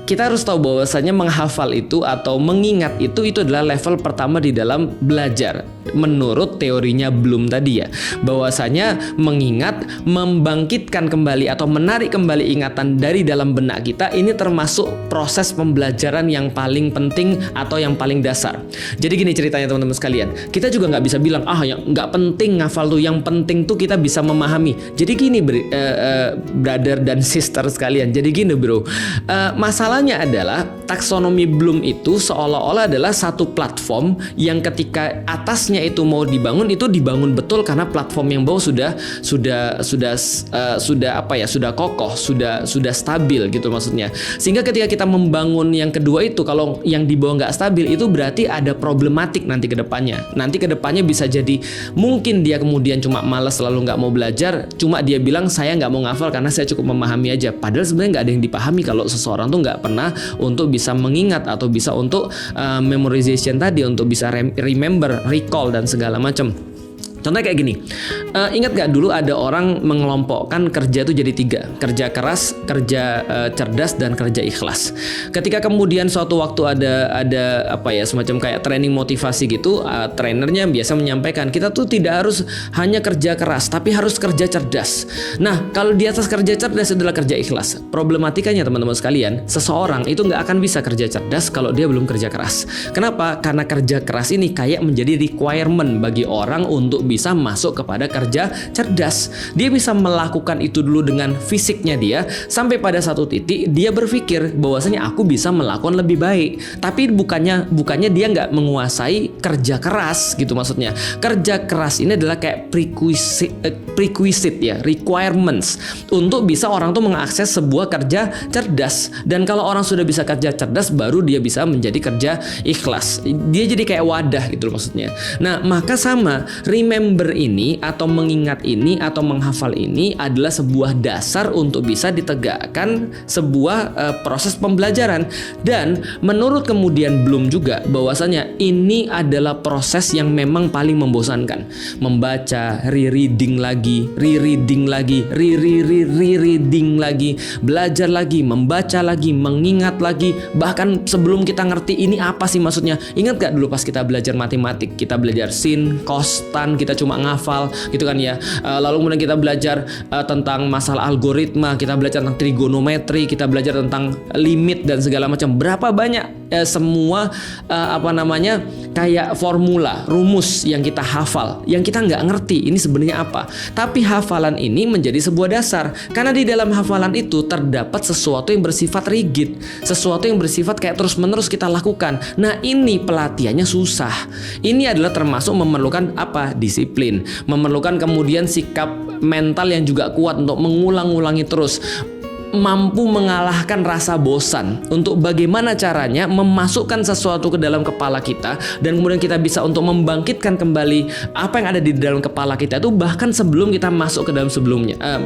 Kita harus tahu bahwasanya menghafal itu atau mengingat itu adalah level pertama di dalam belajar. Menurut teorinya Bloom tadi ya, bahwasanya mengingat, membangkitkan kembali atau menarik kembali ingatan dari dalam benak kita, ini termasuk proses pembelajaran yang paling penting atau yang paling dasar. Jadi gini ceritanya teman-teman sekalian, kita juga nggak bisa bilang yang nggak penting ngafal tuh, yang penting tuh kita bisa memahami. Jadi gini brother dan sister sekalian, jadi gini bro, masalahnya adalah taksonomi Bloom itu seolah-olah adalah satu platform yang ketika atasnya itu mau dibangun, itu dibangun betul karena platform yang bawah sudah kokoh, sudah stabil gitu maksudnya. Sehingga ketika kita membangun yang kedua itu, kalau yang di bawah nggak stabil, itu berarti ada problematik nanti ke depannya. Nanti ke depannya bisa jadi mungkin dia kemudian cuma malas lalu nggak mau belajar, cuma dia bilang saya nggak mau ngafal karena saya cukup memahami aja. Padahal sebenarnya nggak ada yang dipahami kalau seseorang tuh nggak pernah untuk bisa mengingat atau bisa untuk memorization tadi, untuk bisa remember, recall dan segala macam. Contohnya kayak gini, ingat gak dulu ada orang mengelompokkan kerja itu jadi 3, kerja keras, kerja cerdas, dan kerja ikhlas. Ketika kemudian suatu waktu ada semacam kayak training motivasi gitu, trainernya biasa menyampaikan kita tuh tidak harus hanya kerja keras, tapi harus kerja cerdas. Nah, kalau di atas kerja cerdas adalah kerja ikhlas. Problematikanya teman-teman sekalian, seseorang itu nggak akan bisa kerja cerdas kalau dia belum kerja keras. Kenapa? Karena kerja keras ini kayak menjadi requirement bagi orang untuk bisa masuk kepada kerja cerdas. Dia bisa melakukan itu dulu dengan fisiknya dia, sampai pada satu titik dia berpikir bahwasanya aku bisa melakukan lebih baik. Tapi bukannya dia nggak menguasai kerja keras gitu maksudnya. Kerja keras ini adalah kayak prerequisite ya, requirements untuk bisa orang tuh mengakses sebuah kerja cerdas. Dan kalau orang sudah bisa kerja cerdas, baru dia bisa menjadi kerja ikhlas. Dia jadi kayak wadah gitu maksudnya. Nah, maka sama, remember ini atau mengingat ini atau menghafal ini adalah sebuah dasar untuk bisa ditegakkan sebuah proses pembelajaran. Dan menurut kemudian Bloom juga bahwasanya ini adalah proses yang memang paling membosankan. Membaca, rereading lagi, rereading lagi, rereading lagi, belajar lagi, membaca lagi, mengingat lagi. Bahkan sebelum kita ngerti ini apa sih maksudnya. Ingat gak dulu pas kita belajar matematik, kita belajar sin, cos, tan, kita cuma ngafal gitu kan ya. Lalu kemudian kita belajar tentang masalah algoritma, kita belajar tentang trigonometri, kita belajar tentang limit dan segala macam. Berapa banyak semua kayak formula, rumus yang kita hafal, yang kita nggak ngerti ini sebenarnya apa. Tapi hafalan ini menjadi sebuah dasar, karena di dalam hafalan itu terdapat sesuatu yang bersifat rigid, sesuatu yang bersifat kayak terus-menerus kita lakukan. Nah, ini pelatihannya susah. Ini adalah termasuk memerlukan disiplin, memerlukan kemudian sikap mental yang juga kuat untuk mengulang-ulangi terus, mampu mengalahkan rasa bosan untuk bagaimana caranya memasukkan sesuatu ke dalam kepala kita, dan kemudian kita bisa untuk membangkitkan kembali apa yang ada di dalam kepala kita itu bahkan sebelum kita masuk ke dalam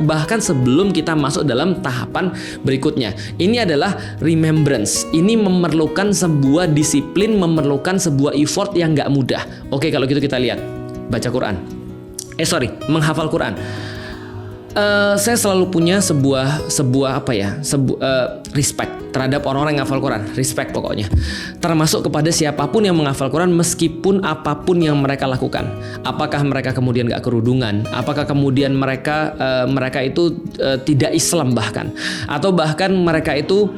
bahkan sebelum kita masuk dalam tahapan berikutnya. Ini adalah remembrance. Ini memerlukan sebuah disiplin, memerlukan sebuah effort yang gak mudah. Oke, kalau gitu kita lihat baca Quran. Menghafal Quran. Saya selalu punya sebuah respect terhadap orang-orang yang menghafal Quran, respect pokoknya. Termasuk kepada siapapun yang menghafal Quran, meskipun apapun yang mereka lakukan. Apakah mereka kemudian gak kerudungan? Apakah kemudian mereka itu tidak Islam bahkan? Atau bahkan mereka itu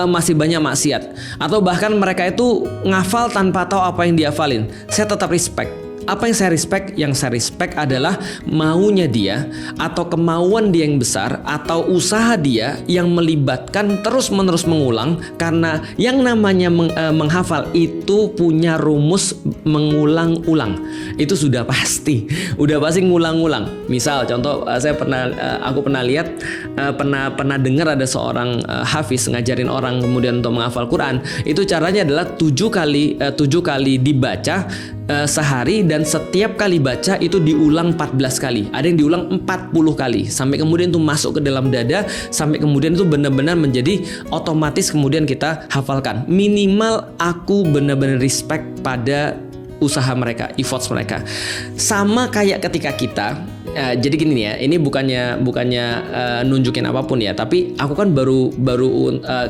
masih banyak maksiat? Atau bahkan mereka itu ngafal tanpa tahu apa yang dihafalin? Saya tetap respect. Apa yang saya respect? Yang saya respect adalah maunya dia, atau kemauan dia yang besar, atau usaha dia yang melibatkan terus-menerus mengulang. Karena yang namanya menghafal itu punya rumus mengulang-ulang. Itu sudah pasti ngulang-ulang. Misal contoh, aku pernah lihat, pernah dengar ada seorang hafiz ngajarin orang kemudian untuk menghafal Quran. Itu caranya adalah 7 kali dibaca sehari, dan setiap kali baca itu diulang 14 kali. Ada yang diulang 40 kali sampai kemudian itu masuk ke dalam dada, sampai kemudian itu benar-benar menjadi otomatis kemudian kita hafalkan. Minimal aku benar-benar respect pada usaha mereka, efforts mereka. Sama kayak ketika kita jadi gini nih ya, ini bukannya nunjukin apapun ya, tapi aku kan baru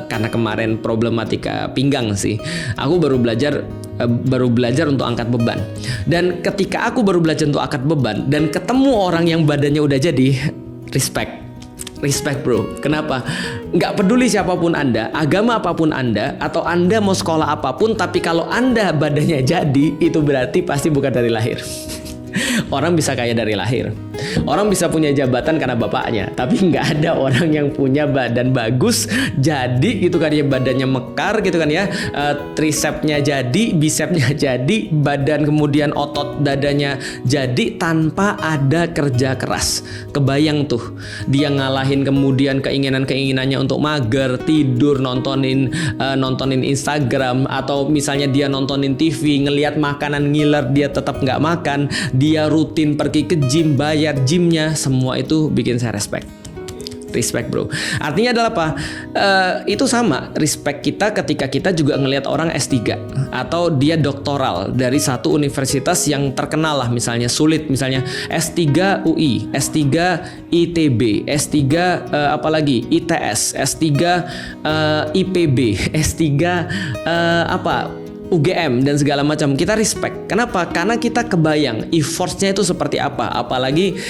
karena kemarin problematika pinggang sih, aku baru belajar untuk angkat beban. Dan ketika aku baru belajar untuk angkat beban dan ketemu orang yang badannya udah jadi, respect bro. Kenapa? Nggak peduli siapapun Anda, agama apapun Anda, atau Anda mau sekolah apapun, tapi kalau Anda badannya jadi, itu berarti pasti bukan dari lahir. Orang bisa kaya dari lahir, orang bisa punya jabatan karena bapaknya, tapi nggak ada orang yang punya badan bagus jadi gitu kan ya, badannya mekar gitu kan ya, tricepsnya jadi, bicepsnya jadi, badan kemudian otot dadanya jadi tanpa ada kerja keras. Kebayang tuh dia ngalahin kemudian keinginannya untuk mager, tidur, nontonin Instagram, atau misalnya dia nontonin TV, ngelihat makanan ngiler, dia tetap nggak makan, dia rutin pergi ke gym, bayar gymnya, semua itu bikin saya respect bro. Artinya adalah apa? Itu sama respect kita ketika kita juga ngelihat orang S3 atau dia doktoral dari satu universitas yang terkenal lah, misalnya sulit, misalnya S3 UI, S3 ITB, S3 apalagi ITS, S3 IPB, S3 UGM dan segala macam. Kita respect. Kenapa? Karena kita kebayang effortnya itu seperti apa. Apalagi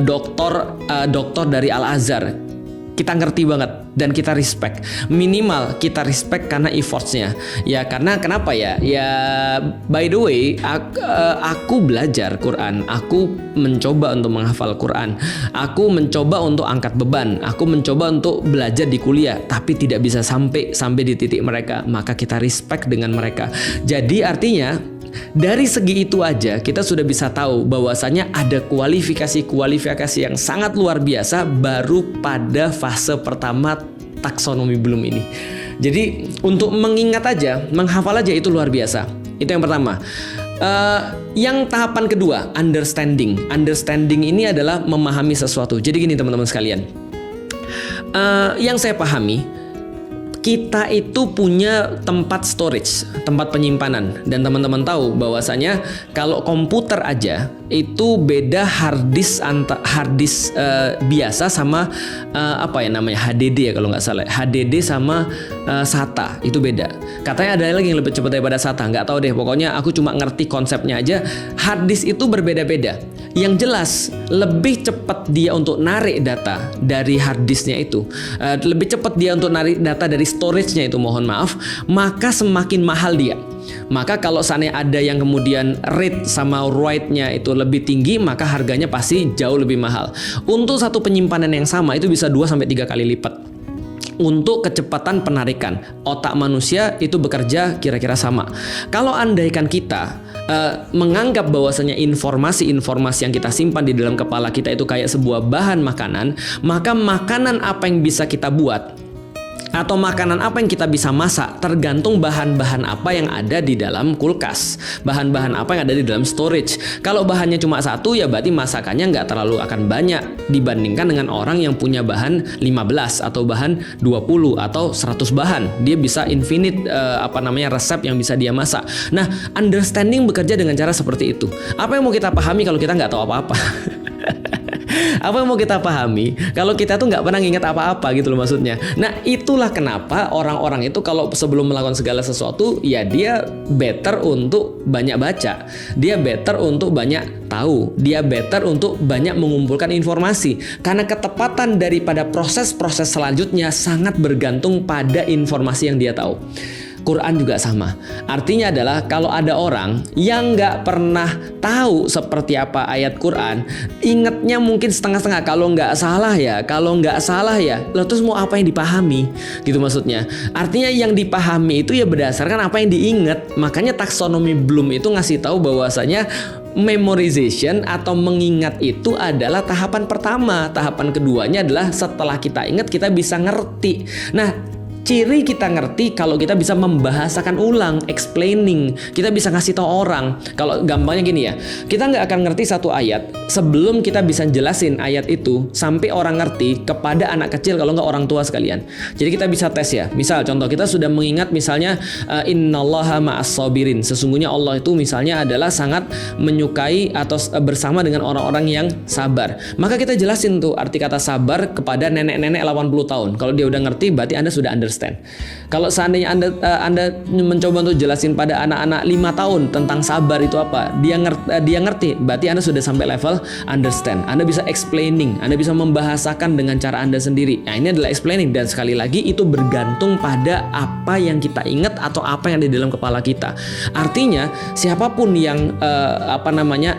doktor dari Al Azhar. Kita ngerti banget dan kita respect. Minimal kita respect karena effortnya. Ya karena kenapa ya? Ya by the way, aku belajar Quran. Aku mencoba untuk menghafal Quran. Aku mencoba untuk angkat beban. Aku mencoba untuk belajar di kuliah, tapi tidak bisa sampai di titik mereka. Maka kita respect dengan mereka. Jadi artinya dari segi itu aja kita sudah bisa tahu bahwasanya ada kualifikasi yang sangat luar biasa baru pada fase pertama taksonomi Bloom ini. Jadi untuk mengingat aja, menghafal aja itu luar biasa. Itu yang pertama. Yang tahapan kedua, understanding. Understanding ini adalah memahami sesuatu. Jadi gini teman-teman sekalian, yang saya pahami, kita itu punya tempat storage, tempat penyimpanan, dan teman-teman tahu bahwasanya kalau komputer aja itu beda hard disk biasa sama HDD ya kalau nggak salah, HDD sama SATA itu beda. Katanya ada lagi yang lebih cepat daripada SATA, nggak tahu deh. Pokoknya aku cuma ngerti konsepnya aja. Hard disk itu berbeda-beda. Yang jelas lebih cepat dia untuk narik data dari hard disknya itu, lebih cepat dia untuk narik data dari storage-nya itu, mohon maaf, maka semakin mahal dia. Maka kalau seandainya ada yang kemudian read sama write-nya itu lebih tinggi, maka harganya pasti jauh lebih mahal. Untuk satu penyimpanan yang sama itu bisa 2-3 kali lipat. Untuk kecepatan penarikan, otak manusia itu bekerja kira-kira sama. Kalau andaikan kita menganggap bahwasanya informasi yang kita simpan di dalam kepala kita itu kayak sebuah bahan makanan, maka makanan apa yang bisa kita buat atau makanan apa yang kita bisa masak tergantung bahan-bahan apa yang ada di dalam kulkas, bahan-bahan apa yang ada di dalam storage. Kalau bahannya cuma satu, ya berarti masakannya nggak terlalu akan banyak dibandingkan dengan orang yang punya bahan 15 atau bahan 20 atau 100 bahan. Dia bisa infinite resep yang bisa dia masak. Nah, understanding bekerja dengan cara seperti itu. Apa yang mau kita pahami kalau kita nggak tahu apa-apa? Apa yang mau kita pahami kalau kita tuh nggak pernah nginget apa-apa gitu loh maksudnya. Nah itulah kenapa orang-orang itu kalau sebelum melakukan segala sesuatu, ya dia better untuk banyak baca, dia better untuk banyak tahu, dia better untuk banyak mengumpulkan informasi. Karena ketepatan daripada proses-proses selanjutnya sangat bergantung pada informasi yang dia tahu. Quran juga sama. Artinya adalah kalau ada orang yang nggak pernah tahu seperti apa ayat Quran, ingatnya mungkin setengah-setengah. Kalau nggak salah ya, lalu terus mau apa yang dipahami? Gitu maksudnya. Artinya yang dipahami itu ya berdasarkan apa yang diingat. Makanya taksonomi Bloom itu ngasih tahu bahwasanya memorization atau mengingat itu adalah tahapan pertama. Tahapan keduanya adalah setelah kita ingat kita bisa ngerti. Nah, Ciri kita ngerti kalau kita bisa membahasakan ulang, explaining. Kita bisa ngasih tahu orang. Kalau gampangnya gini ya, kita nggak akan ngerti satu ayat sebelum kita bisa jelasin ayat itu sampai orang ngerti kepada anak kecil, kalau nggak orang tua sekalian. Jadi kita bisa tes ya. Misal contoh, kita sudah mengingat misalnya innallaha ma'as sabirin. Sesungguhnya Allah itu misalnya adalah sangat menyukai atau bersama dengan orang-orang yang sabar. Maka kita jelasin tuh arti kata sabar kepada nenek-nenek 80 tahun. Kalau dia udah ngerti, berarti Anda sudah understand. Kalau seandainya Anda mencoba untuk jelasin pada anak-anak 5 tahun tentang sabar itu apa, dia ngerti, berarti Anda sudah sampai level understand. Anda bisa explaining, Anda bisa membahasakan dengan cara Anda sendiri. Nah, ini adalah explaining, dan sekali lagi itu bergantung pada apa yang kita ingat atau apa yang ada di dalam kepala kita. Artinya, siapapun yang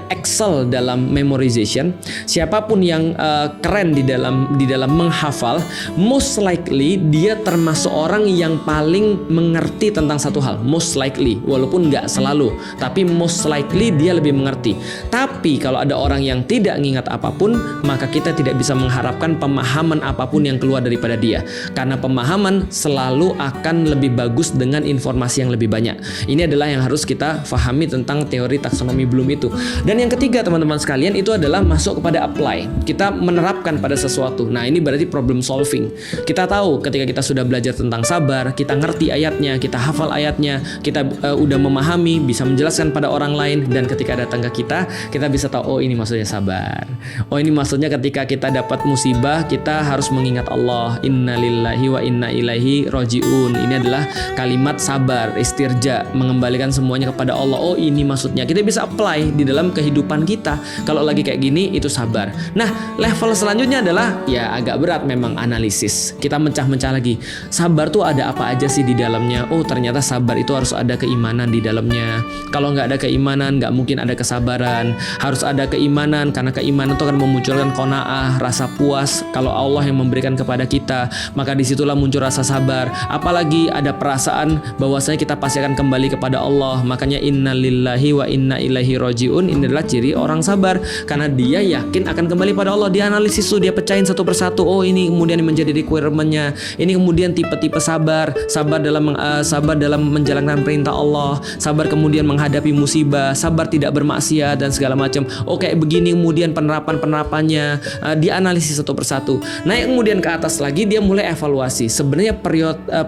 excel dalam memorization, siapapun yang keren di dalam menghafal, most likely dia termasuk orang yang paling mengerti tentang satu hal. Most likely, walaupun nggak selalu, tapi most likely dia lebih mengerti. Tapi kalau ada orang yang tidak mengingat apapun, maka kita tidak bisa mengharapkan pemahaman apapun yang keluar daripada dia, karena pemahaman selalu akan lebih bagus dengan informasi yang lebih banyak. Ini adalah yang harus kita fahami tentang teori taksonomi Bloom itu. Dan yang ketiga, teman-teman sekalian, itu adalah masuk kepada apply. Kita menerapkan pada sesuatu. Nah, ini berarti problem solving. Kita tahu ketika kita sudah belajar tentang sabar, kita ngerti ayatnya, kita hafal ayatnya, kita udah memahami, bisa menjelaskan pada orang lain, dan ketika datang ke kita bisa tahu, oh ini maksudnya sabar. Oh ini maksudnya ketika kita dapat musibah, kita harus mengingat Allah. Inna lillahi wa inna ilaihi roji'un. Ini adalah kalimat sabar, istirja, mengembalikan semuanya kepada Allah. Oh ini maksudnya. Kita bisa apply di dalam kehidupan kita. Kalau lagi kayak gini, itu sabar. Nah, level selanjutnya adalah ya agak berat memang, analisis. Kita mencah-mencah lagi. Sabar tuh ada apa aja sih di dalamnya? Oh ternyata sabar itu harus ada keimanan di dalamnya. Kalau nggak ada keimanan, nggak mungkin ada kesabaran. Harus ada keimanan, karena keimanan itu akan memunculkan qanaah, rasa puas. Kalau Allah yang memberikan kepada kita, maka disitulah muncul rasa sabar. Apalagi ada perasaan bahwasanya kita pasti akan kembali kepada Allah. Makanya innalillahi wa inna ilaihi roji'un. Ini adalah ciri orang sabar, karena dia yakin akan kembali pada Allah. Dia analisis tuh, dia pecahin satu persatu. Oh ini kemudian menjadi requirement-nya. Ini kemudian tipe-tipe sabar dalam menjalankan perintah Allah, sabar kemudian menghadapi musibah, sabar tidak bermaksiat dan segala macam. Oh kayak begini kemudian penerapannya, dia analisis satu persatu. Naik kemudian ke atas lagi, dia mulai evaluasi. Sebenarnya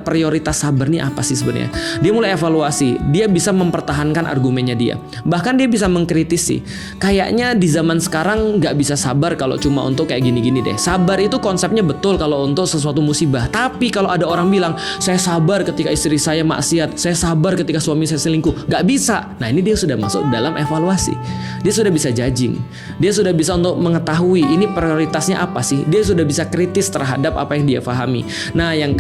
prioritas sabar ini apa sih sebenarnya? Dia mulai evaluasi, dia bisa mempertahankan argumennya dia. Bahkan dia bisa mengkritisi. Kayaknya di zaman sekarang nggak bisa sabar kalau cuma untuk kayak gini-gini deh. Sabar itu konsepnya betul kalau untuk sesuatu musibah. Tapi kalau ada orang bilang, saya sabar ketika istri saya maksiat, saya sabar ketika suami saya selingkuh, nggak bisa. Nah ini dia sudah masuk dalam evaluasi. Dia sudah bisa judging. Dia sudah bisa untuk mengetahui ini prioritasnya apa sih. Dia sudah bisa kritis terhadap apa yang dia pahami. Nah yang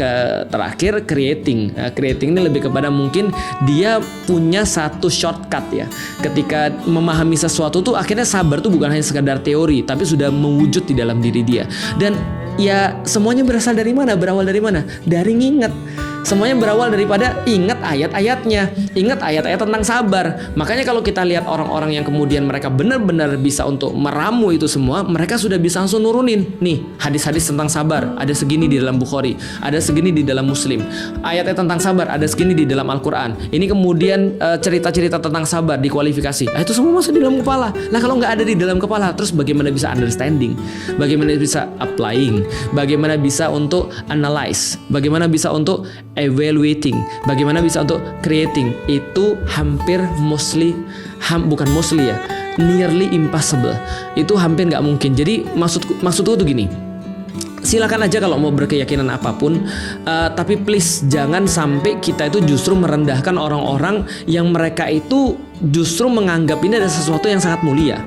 terakhir, creating. Creating ini lebih kepada mungkin dia punya satu shortcut ya. Ketika memahami sesuatu tuh akhirnya sabar tuh bukan hanya sekadar teori, tapi sudah mewujud di dalam diri dia. Dan ya semuanya berasal dari mana? Berawal dari mana? Dari nginget. Semuanya berawal daripada ingat ayat-ayatnya, ingat ayat-ayat tentang sabar. Makanya kalau kita lihat orang-orang yang kemudian mereka benar-benar bisa untuk meramu itu semua, mereka sudah bisa langsung nurunin. Nih, hadis-hadis tentang sabar ada segini di dalam Bukhari, ada segini di dalam Muslim. Ayat-ayat tentang sabar ada segini di dalam Al-Quran. Ini kemudian cerita-cerita tentang sabar dikualifikasi. Itu semua masuk di dalam kepala. Nah kalau nggak ada di dalam kepala, terus bagaimana bisa understanding? Bagaimana bisa applying? Bagaimana bisa untuk analyze? Bagaimana bisa untuk evaluating, bagaimana bisa untuk creating? Itu hampir nearly impossible. Itu hampir nggak mungkin. Jadi maksudku tuh gini, silakan aja kalau mau berkeyakinan apapun, tapi please jangan sampai kita itu justru merendahkan orang-orang yang mereka itu justru menganggap ini ada sesuatu yang sangat mulia.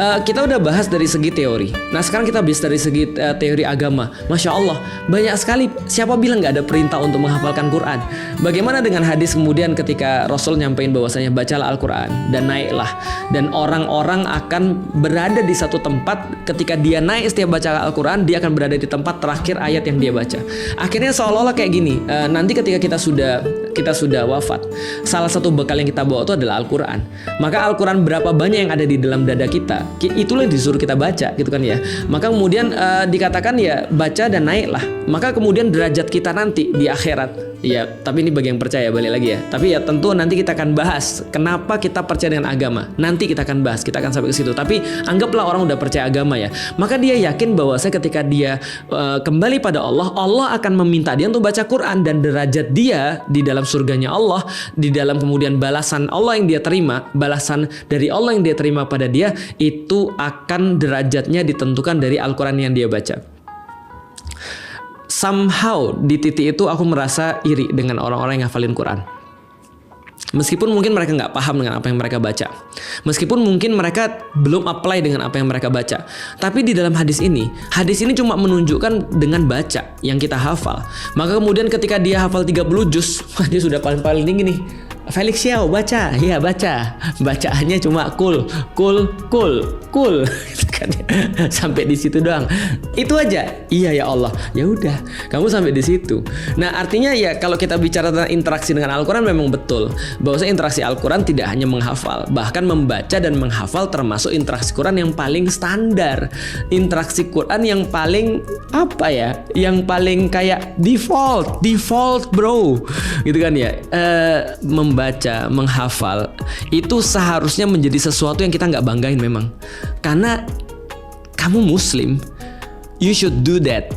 Kita udah bahas dari segi teori. Nah sekarang kita bahas dari segi teori agama. Masya Allah, banyak sekali. Siapa bilang gak ada perintah untuk menghafalkan Quran? Bagaimana dengan hadis kemudian ketika Rasul nyampein bahwasanya bacalah Al-Quran dan naiklah, dan orang-orang akan berada di satu tempat. Ketika dia naik setiap baca Al-Quran, dia akan berada di tempat terakhir ayat yang dia baca. Akhirnya seolah-olah kayak gini, nanti ketika kita sudah wafat, salah satu bekal yang kita bawa itu adalah Al-Quran. Maka Al-Quran berapa banyak yang ada di dalam dada kita, ya itulah yang disuruh kita baca gitu kan ya. Maka kemudian dikatakan ya baca dan naiklah. Maka kemudian derajat kita nanti di akhirat. Ya, tapi ini bagi yang percaya, balik lagi ya. Tapi ya tentu nanti kita akan bahas kenapa kita percaya dengan agama. Nanti kita akan bahas, kita akan sampai ke situ. Tapi anggaplah orang udah percaya agama ya. Maka dia yakin bahwasanya ketika dia kembali pada Allah, Allah akan meminta dia untuk baca Quran, dan derajat dia di dalam surganya Allah, di dalam kemudian balasan Allah yang dia terima, balasan dari Allah yang dia terima pada dia, itu akan derajatnya ditentukan dari Al-Quran yang dia baca. Somehow di titik itu aku merasa iri dengan orang-orang yang ngafalin Quran. Meskipun mungkin mereka nggak paham dengan apa yang mereka baca, meskipun mungkin mereka belum apply dengan apa yang mereka baca, tapi di dalam hadis ini cuma menunjukkan dengan baca yang kita hafal. Maka kemudian ketika dia hafal 30 juz, dia sudah paling tinggi nih. Felix Xiao baca, ya baca, bacaannya cuma cool, sampai di situ doang. Itu aja. Iya ya Allah, ya udah, kamu sampai di situ. Nah artinya ya kalau kita bicara tentang interaksi dengan Al-Quran, memang betul bahwa interaksi Al-Quran tidak hanya menghafal, bahkan membaca dan menghafal termasuk interaksi Quran yang paling standar, interaksi Quran yang paling apa ya, yang paling kayak default bro, gitu kan ya. Membaca, menghafal itu seharusnya menjadi sesuatu yang kita nggak banggain memang, karena kamu Muslim, you should do that.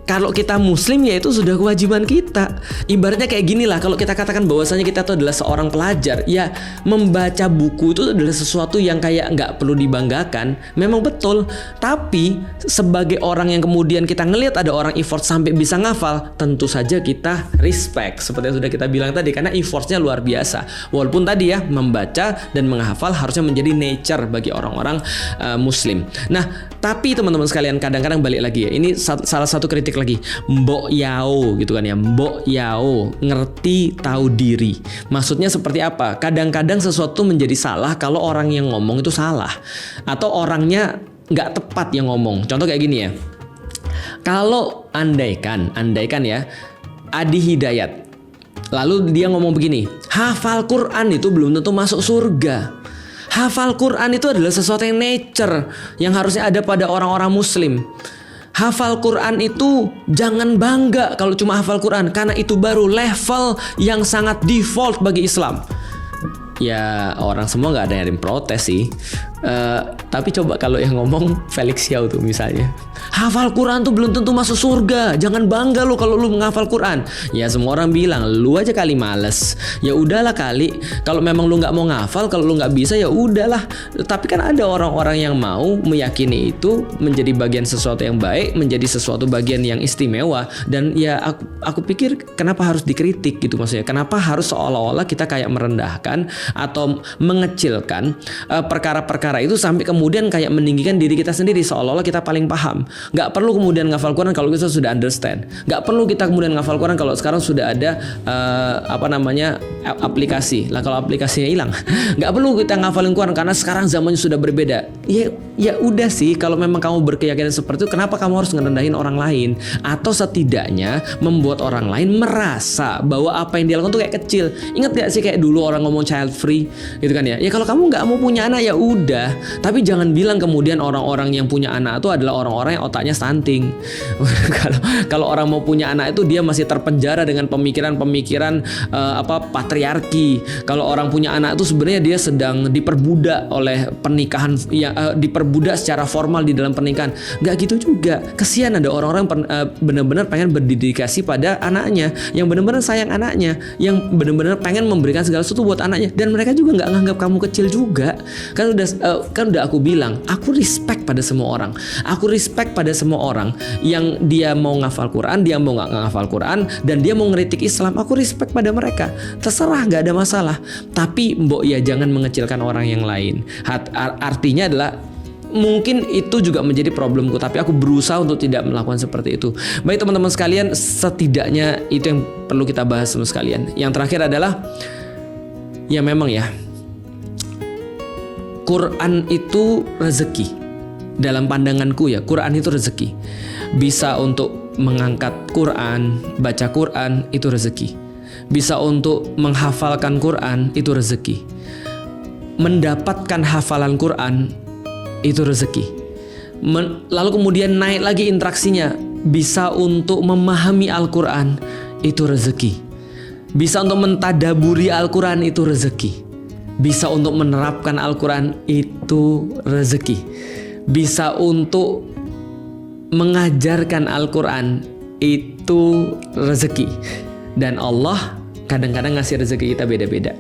Kalau kita Muslim ya itu sudah kewajiban kita. Ibaratnya kayak gini lah, kalau kita katakan bahwasanya kita itu adalah seorang pelajar, ya membaca buku itu adalah sesuatu yang kayak nggak perlu dibanggakan. Memang betul. Tapi sebagai orang yang kemudian kita ngelihat ada orang effort sampai bisa ngafal, tentu saja kita respect. Seperti yang sudah kita bilang tadi, karena effortnya luar biasa. Walaupun tadi ya membaca dan menghafal harusnya menjadi nature bagi orang-orang Muslim. Nah, tapi teman-teman sekalian, kadang-kadang balik lagi ya, ini salah satu kritik lagi, mbok yao gitu kan ya, mbok yao, ngerti tahu diri. Maksudnya seperti apa? Kadang-kadang sesuatu menjadi salah kalau orang yang ngomong itu salah, atau orangnya nggak tepat yang ngomong. Contoh kayak gini ya, kalau andaikan ya Adi Hidayat, lalu dia ngomong begini, hafal Quran itu belum tentu masuk surga. Hafal Quran itu adalah sesuatu yang nature, yang harusnya ada pada orang-orang Muslim. Hafal Quran itu jangan bangga kalau cuma hafal Quran, karena itu baru level yang sangat default bagi Islam. Ya orang semua nggak ada yang protes sih. Tapi coba kalau yang ngomong Felix Xiao tuh misalnya, hafal Quran tuh belum tentu masuk surga, jangan bangga lo kalau lu menghafal Quran. Ya semua orang bilang lu aja kali males. Ya udahlah kali, kalau memang lu nggak mau ngafal, kalau lu nggak bisa ya udahlah. Tapi kan ada orang-orang yang mau meyakini itu menjadi bagian sesuatu yang baik, menjadi sesuatu bagian yang istimewa. Dan ya aku pikir kenapa harus dikritik gitu, maksudnya kenapa harus seolah-olah kita kayak merendahkan atau mengecilkan perkara-perkara itu sampai kemudian kayak meninggikan diri kita sendiri, seolah-olah kita paling paham. Nggak perlu kemudian ngafal Quran kalau kita sudah understand. Nggak perlu kita kemudian ngafal Quran kalau sekarang sudah ada aplikasi. Lah kalau aplikasinya hilang, nggak perlu kita ngafalin Quran karena sekarang zamannya sudah berbeda. Ya udah sih, kalau memang kamu berkeyakinan seperti itu, kenapa kamu harus ngerendahin orang lain? Atau setidaknya membuat orang lain merasa bahwa apa yang dia lakukan tuh kayak kecil. Ingat gak sih kayak dulu orang ngomong child free gitu kan ya? Ya kalau kamu nggak mau punya anak ya udah, tapi jangan bilang kemudian orang-orang yang punya anak itu adalah orang-orang yang otaknya stunting. Kalau orang mau punya anak itu dia masih terpenjara dengan pemikiran-pemikiran patriarki. Kalau orang punya anak itu sebenarnya dia sedang diperbudak oleh pernikahan, diperbudak secara formal di dalam pernikahan. Nggak gitu juga. Kesian ada orang-orang benar-benar pengen berdedikasi pada anaknya, yang benar-benar sayang anaknya, yang benar-benar pengen memberikan segala sesuatu buat anaknya, dan mereka juga nggak nganggap kamu kecil juga. Kan udah aku bilang, aku respect pada semua orang. Aku respect pada semua orang yang dia mau ngafal Quran, dia mau nggak ngafal Quran, dan dia mau ngeritik Islam. Aku respect pada mereka. Terserah, nggak ada masalah. Tapi mbok ya jangan mengecilkan orang yang lain. Artinya adalah mungkin itu juga menjadi problemku, tapi aku berusaha untuk tidak melakukan seperti itu. Baik teman-teman sekalian, setidaknya itu yang perlu kita bahas semua sekalian. Yang terakhir adalah, ya memang ya, Quran itu rezeki. Dalam pandanganku ya, Quran itu rezeki. Bisa untuk mengangkat Quran, baca Quran, itu rezeki. Bisa untuk menghafalkan Quran, itu rezeki. Mendapatkan hafalan Quran itu rezeki. Lalu kemudian naik lagi interaksinya, bisa untuk memahami Al-Quran, itu rezeki. Bisa untuk mentadaburi Al-Quran, itu rezeki. Bisa untuk menerapkan Al-Quran, itu rezeki. Bisa untuk mengajarkan Al-Quran, itu rezeki. Dan Allah kadang-kadang ngasih rezeki kita beda-beda.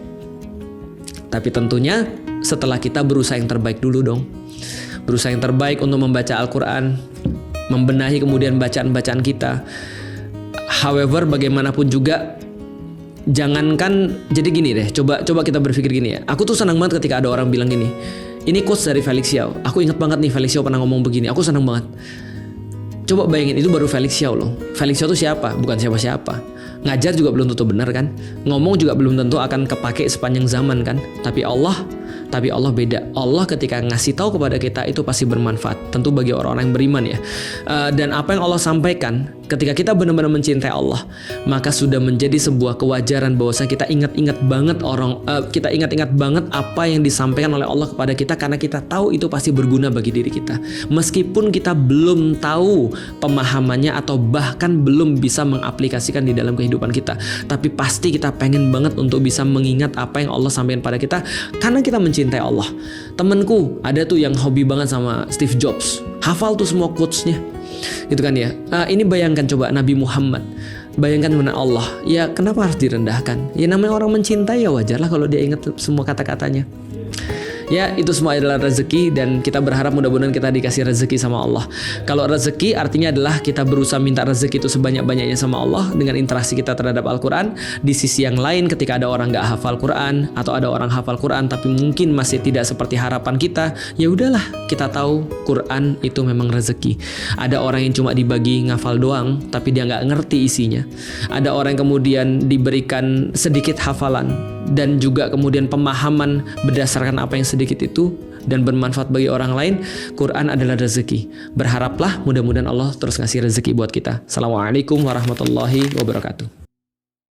Tapi tentunya setelah kita berusaha yang terbaik dulu dong. Berusaha yang terbaik untuk membaca Al-Quran, membenahi kemudian bacaan-bacaan kita. However, bagaimanapun juga, jangankan, jadi gini deh, coba kita berpikir gini ya. Aku tuh senang banget ketika ada orang bilang gini, ini quotes dari Felix Xiao. Aku ingat banget nih, Felix Xiao pernah ngomong begini. Aku senang banget. Coba bayangin, itu baru Felix Xiao loh. Felix Xiao tuh siapa? Bukan siapa-siapa. Ngajar juga belum tentu benar kan. Ngomong juga belum tentu akan kepake sepanjang zaman kan. Tapi Allah beda. Allah ketika ngasih tahu kepada kita itu pasti bermanfaat. Tentu bagi orang-orang yang beriman ya. Dan apa yang Allah sampaikan, ketika kita benar-benar mencintai Allah, maka sudah menjadi sebuah kewajaran bahwa kita ingat-ingat banget apa yang disampaikan oleh Allah kepada kita, karena kita tahu itu pasti berguna bagi diri kita. Meskipun kita belum tahu pemahamannya atau bahkan belum bisa mengaplikasikan di dalam kehidupan kita, tapi pasti kita pengen banget untuk bisa mengingat apa yang Allah sampaikan pada kita, karena kita mencintai Allah. Temenku ada tuh yang hobi banget sama Steve Jobs, hafal tuh semua quotes-nya gitu kan ya. Ini bayangkan coba Nabi Muhammad, bayangkan mana Allah, ya kenapa harus direndahkan? Ya namanya orang mencintai, ya wajarlah kalau dia ingat semua kata-katanya. Ya, itu semua adalah rezeki, dan kita berharap mudah-mudahan kita dikasih rezeki sama Allah. Kalau rezeki artinya adalah kita berusaha minta rezeki itu sebanyak-banyaknya sama Allah dengan interaksi kita terhadap Al-Quran. Di sisi yang lain, ketika ada orang gak hafal Quran atau ada orang hafal Quran tapi mungkin masih tidak seperti harapan kita, ya udahlah, kita tahu Quran itu memang rezeki. Ada orang yang cuma dibagi ngafal doang tapi dia gak ngerti isinya. Ada orang yang kemudian diberikan sedikit hafalan dan juga kemudian pemahaman berdasarkan apa yang sedikit itu dan bermanfaat bagi orang lain. Quran adalah rezeki. Berharaplah mudah-mudahan Allah terus ngasih rezeki buat kita. Assalamualaikum warahmatullahi wabarakatuh.